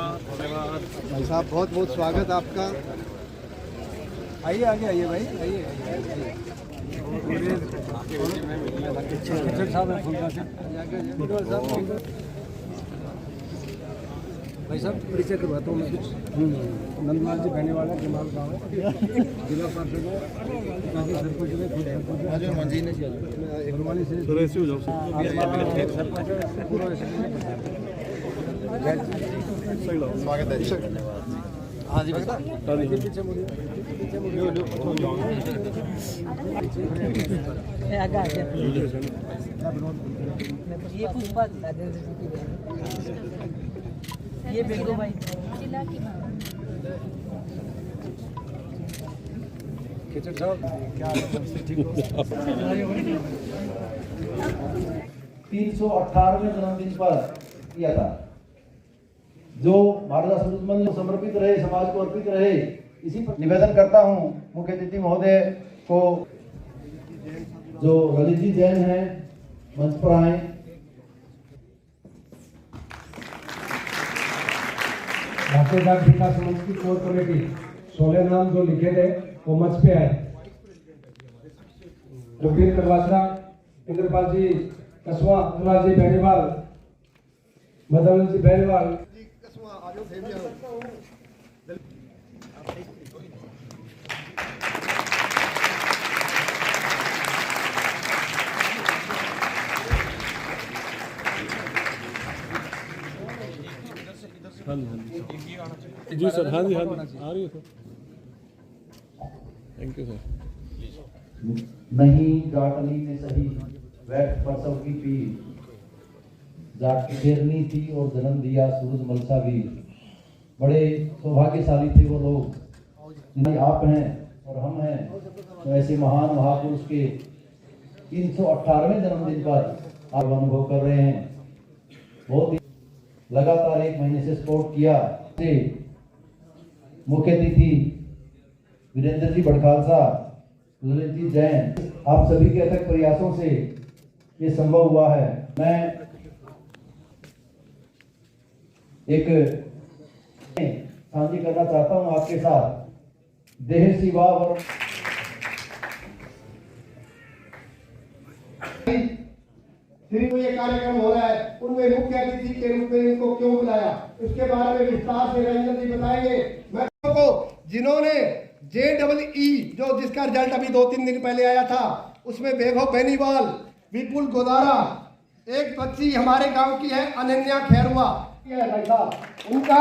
भाई साहब बहुत बहुत स्वागत आपका। आइए आगे आइए भाई, आइए भाई साहब परिचय करवाता हूँ मैं कुछ। नंदलाल जी बहने वाला जमाल गाँव है, जिला पार्षद है, काफी सरपंच है, स्वागत है। हाँ जी पीछे मुड़िए, ये पुष्पा ये बेगो भाई खिचड़ साहब क्या ठीक हो? 318वें जन्मदिन पर किया था, जो महाराजा सूरजमल को समर्पित रहे, समाज को अर्पित रहे। इसी पर निवेदन करता हूं मुख्य अतिथि महोदय को, जो ललित जी जैन हैं, मंच पर आए। भारतीय डाक विकास मंच की कोर कमेटी 16 नाम जो लिखे थे वो मंच पे आए। जोगीर करवासरा, इंद्रपाल जी कसवा, अनुराग जी बेनीवाल, मदन जी बेनीवाल। जी सर, हाँ जी आ रही है सर। Thank you sir. नहीं जाटनी ने सही वैठ पर सबकी पीर, जाट की शेरनी थी और जन्म दिया सूरजमल सा वीर। बड़े सौभाग्यशाली थे वो लोग, आप हैं और हम हैं। तो ऐसे महान महापुरुष के 318वें जन्मदिन पर आप अनुभव कर रहे हैं। बहुत ही लगातार 1 महीने से सपोर्ट किया। मुख्य अतिथि वीरेंद्र जी बड़खालसा, ललित जी जैन, आप सभी के अथक प्रयासों से ये संभव हुआ है। मैं एक साझी करना चाहता हूं आपके साथ। देह शिवा और जो ये कार्यक्रम हो रहा है उनमें मुख्य अतिथि के रूप में इनको क्यों बुलाया, उसके बारे में विस्तार से रंजन जी बताएंगे। मैं को जिन्होंने JEE जो जिसका रिजल्ट अभी 2-3 दिन पहले आया था, उसमें बेगो बेनीवाल, विपुल गोदारा, एक बच्ची हमारे गांव की है अनन्या खैरुआ, उनका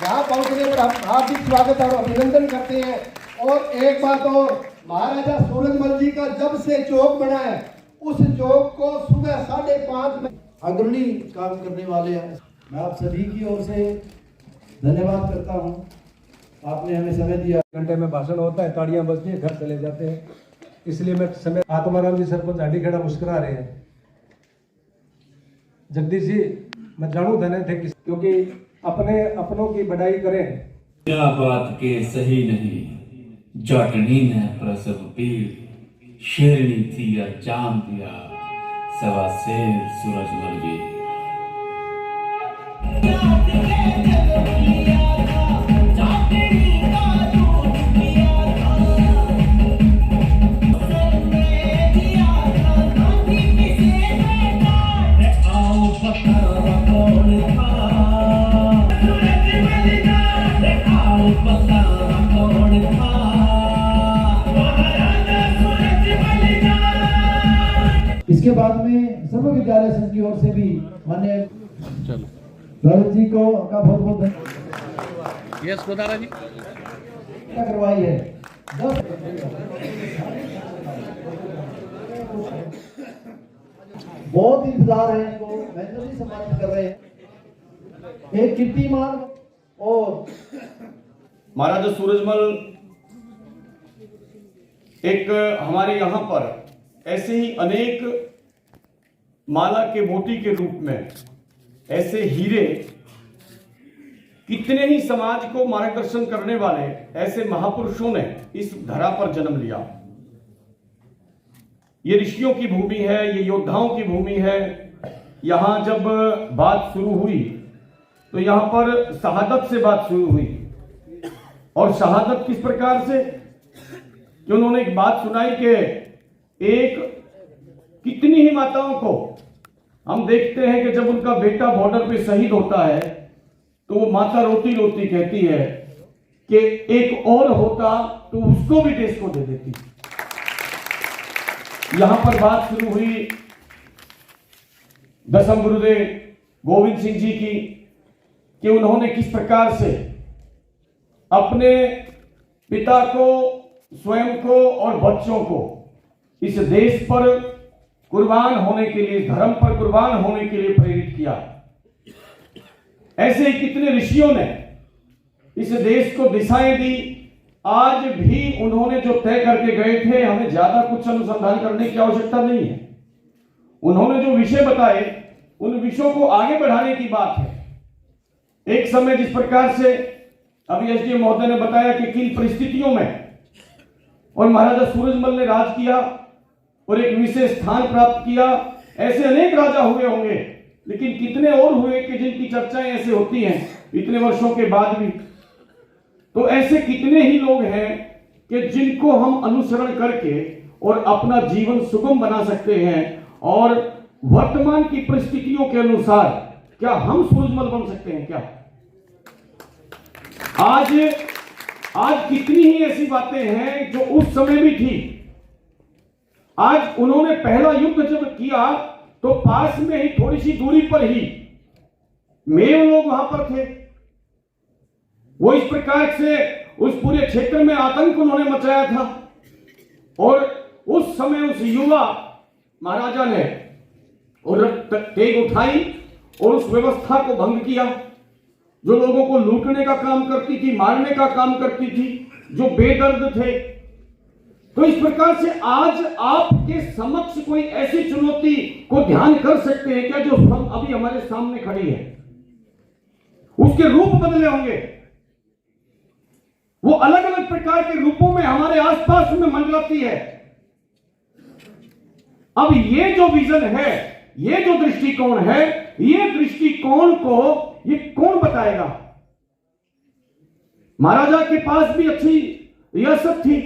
यहाँ पहुंचने पर हम हार्दिक स्वागत और अभिनंदन करते हैं। और एक बात और, महाराजा सूरजमल जी का जब से चौक बना है, उस चौक को सुबह 5:30 में अग्रणी काम करने वाले हैं। मैं आप सभी की ओर से धन्यवाद करता हूं, आपने हमें समय दिया। घंटे में भाषण होता है, ताड़ियां बजती है, घर चले जाते हैं। इसलिए मैं समय आत्माराम जी सरपंच हाडीखेड़ा मुस्कुरा रहे हैं। जगदीश जी मैं जानू धने थे क्योंकि अपने अपनों की बढ़ाई करें। क्या बात के सही नहीं, जाटनी ने प्रसव पीर, शेरनी थी या जान दिया सवा शेर सूरजमल जी। इसके बाद में सर्व विद्यालय संघ की ओर से भी माननीय ललित जी को का बहुत बहुत धन्यवाद। यस गोदारा जी करवाई है। बहुत इंतजार है इनको, मेहनती सम्मानित कर रहे हैं। एक कीर्तिमान और महाराजा सूरजमल एक हमारे यहाँ पर ऐसे ही अनेक माला के मोती के रूप में ऐसे हीरे, कितने ही समाज को मार्गदर्शन करने वाले ऐसे महापुरुषों ने इस धरा पर जन्म लिया। ये ऋषियों की भूमि है, ये योद्धाओं की भूमि है। यहां जब बात शुरू हुई तो यहां पर शहादत से बात शुरू हुई। और शहादत किस प्रकार से कि उन्होंने एक बात सुनाई कि एक कितनी ही माताओं को हम देखते हैं कि जब उनका बेटा बॉर्डर पे शहीद होता है तो वो माता रोती रोती कहती है कि एक और होता तो उसको भी देश को दे देती। यहां पर बात शुरू हुई दसम गुरुदेव गोविंद सिंह जी की कि उन्होंने किस प्रकार से अपने पिता को, स्वयं को और बच्चों को इस देश पर कुर्बान होने के लिए, धर्म पर कुर्बान होने के लिए प्रेरित किया। ऐसे ही कितने ऋषियों ने इस देश को दिशाएं दी। आज भी उन्होंने जो तय करके गए थे, हमें ज्यादा कुछ अनुसंधान करने की आवश्यकता नहीं है। उन्होंने जो विषय बताए उन विषयों को आगे बढ़ाने की बात है। एक समय जिस प्रकार से अभी एसडीएम महोदय ने बताया कि किन परिस्थितियों में और महाराजा सूरजमल ने राज किया और एक विशेष स्थान प्राप्त किया। ऐसे अनेक राजा हुए होंगे, लेकिन कितने और हुए कि जिनकी चर्चाएं ऐसे होती हैं इतने वर्षों के बाद भी। तो ऐसे कितने ही लोग हैं कि जिनको हम अनुसरण करके और अपना जीवन सुगम बना सकते हैं और वर्तमान की परिस्थितियों के अनुसार क्या हम सूरजमल बन सकते हैं क्या? आज कितनी ही ऐसी बातें हैं जो उस समय भी थी। आज उन्होंने पहला युद्ध जब किया तो पास में ही थोड़ी सी दूरी पर ही मेव लोग वहां पर थे। वो इस प्रकार से उस पूरे क्षेत्र में आतंक उन्होंने मचाया था और उस समय उस युवा महाराजा ने और तेग उठाई और उस व्यवस्था को भंग किया जो लोगों को लूटने का काम करती थी, मारने का काम करती थी, जो बेदर्द थे। तो इस प्रकार से आज आपके समक्ष कोई ऐसी चुनौती को ध्यान कर सकते हैं क्या जो अभी हमारे सामने खड़ी है? उसके रूप बदले होंगे, वो अलग अलग प्रकार के रूपों में हमारे आसपास में मंडराती है। अब ये जो विजन है, ये जो दृष्टिकोण है, ये दृष्टिकोण को ये कौन बताएगा? महाराजा के पास भी अच्छी रियासत थी,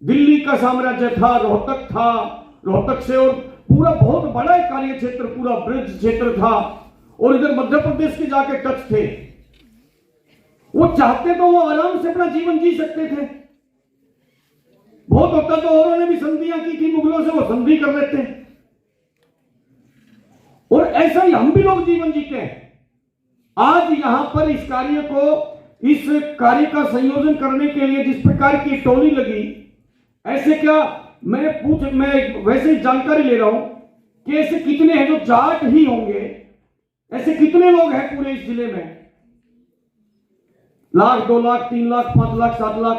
दिल्ली का साम्राज्य था, रोहतक था, रोहतक से और पूरा बहुत बड़ा कार्य क्षेत्र, पूरा ब्रज क्षेत्र था और इधर मध्य प्रदेश के जाके टच थे। वो चाहते तो वो आराम से अपना जीवन जी सकते थे। बहुत होता तो औरों ने भी संधियां की थी मुगलों से, वो संधि कर लेते और ऐसा ही हम भी लोग जीवन जीते हैं। आज यहां पर इस कार्य का संयोजन करने के लिए जिस प्रकार की टोली लगी, ऐसे क्या मैं वैसे ही जानकारी ले रहा हूं कि ऐसे कितने हैं जो जाट ही होंगे? ऐसे कितने लोग हैं पूरे इस जिले में? 1,00,000, 2,00,000, 3,00,000, 5,00,000, 7,00,000,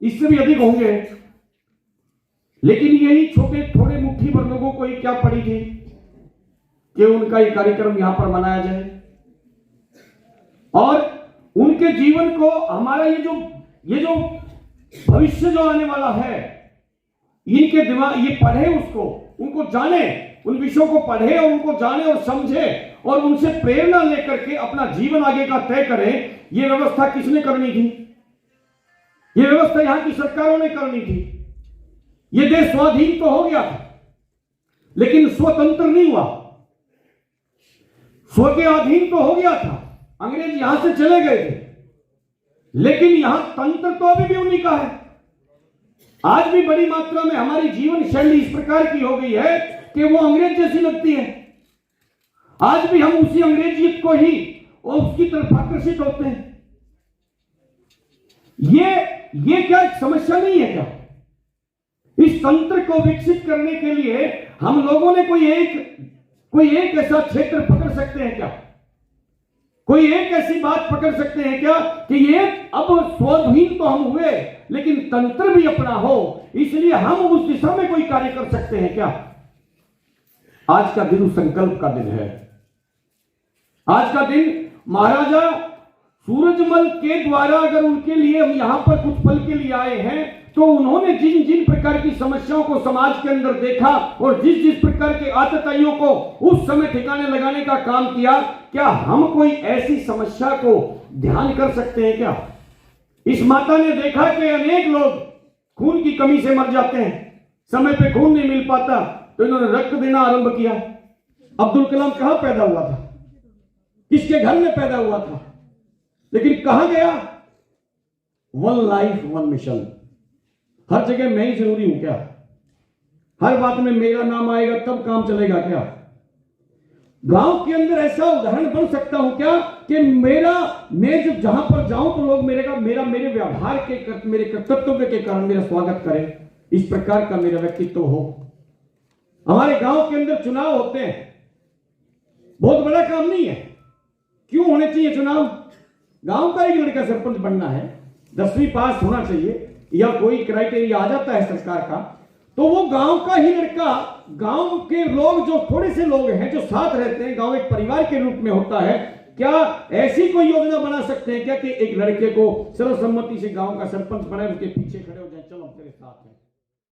इससे भी अधिक होंगे। लेकिन यही छोटे थोड़े मुट्ठी भर लोगों को ही क्या पड़ी थी कि उनका ये कार्यक्रम यहां पर मनाया जाए और उनके जीवन को हमारा ये जो भविष्य जो आने वाला है, इनके दिमाग ये पढ़े, उसको उनको जाने, उन विषयों को पढ़े और उनको जाने और समझे और उनसे प्रेरणा लेकर के अपना जीवन आगे का तय करें। ये व्यवस्था किसने करनी थी? ये व्यवस्था यहां की सरकारों ने करनी थी। ये देश स्वाधीन तो हो गया था लेकिन स्वतंत्र नहीं हुआ। स्व के अधीन तो हो गया था, अंग्रेज यहां से चले गए थे, लेकिन यहां तंत्र तो अभी भी उन्हीं का है। आज भी बड़ी मात्रा में हमारी जीवन शैली इस प्रकार की हो गई है कि वो अंग्रेज जैसी लगती है। आज भी हम उसी अंग्रेजियत को ही और उसकी तरफ आकर्षित होते हैं। ये क्या एक समस्या नहीं है क्या? इस तंत्र को विकसित करने के लिए हम लोगों ने कोई एक ऐसा क्षेत्र पकड़ सकते हैं क्या? कोई एक ऐसी बात पकड़ सकते हैं क्या कि ये अब स्वाधीन तो हम हुए लेकिन तंत्र भी अपना हो, इसलिए हम उस दिशा में कोई कार्य कर सकते हैं क्या? आज का दिन उस संकल्प का दिन है। आज का दिन महाराजा सूरजमल के द्वारा अगर उनके लिए हम यहां पर कुछ पल के लिए आए हैं तो उन्होंने जिन जिन प्रकार की समस्याओं को समाज के अंदर देखा और जिस जिस प्रकार के आतताइयों को उस समय ठिकाने लगाने का काम किया, क्या हम कोई ऐसी समस्या को ध्यान कर सकते हैं क्या? इस माता ने देखा कि अनेक लोग खून की कमी से मर जाते हैं, समय पे खून नहीं मिल पाता, तो इन्होंने रक्त देना आरंभ किया। अब्दुल कलाम कहां पैदा हुआ था, किसके घर में पैदा हुआ था, लेकिन कहां गया? One life one mission. हर जगह मैं ही जरूरी हूं क्या? हर बात में मेरा नाम आएगा तब काम चलेगा क्या? गांव के अंदर ऐसा उदाहरण बन सकता हूं क्या कि मैं जब जहां पर जाऊं तो लोग मेरे व्यवहार के, मेरे कर्तव्य के कारण मेरा स्वागत करें, इस प्रकार का मेरा व्यक्तित्व हो। हमारे गांव के अंदर चुनाव होते हैं, बहुत बड़ा काम नहीं है। क्यों होने चाहिए चुनाव? गांव का एक लड़का सरपंच बनना है, 10वीं पास होना चाहिए या कोई क्राइटेरिया आ जाता है सरकार का, तो वो गांव का ही लड़का, गांव के लोग जो थोड़े से लोग हैं जो साथ रहते हैं, गांव एक परिवार के रूप में होता है। क्या ऐसी कोई योजना बना सकते हैं क्या कि एक लड़के को सर्वसम्मति से गांव का सरपंच बनाए, उसके पीछे खड़े हो जाए, चलो हम तेरे साथ हैं?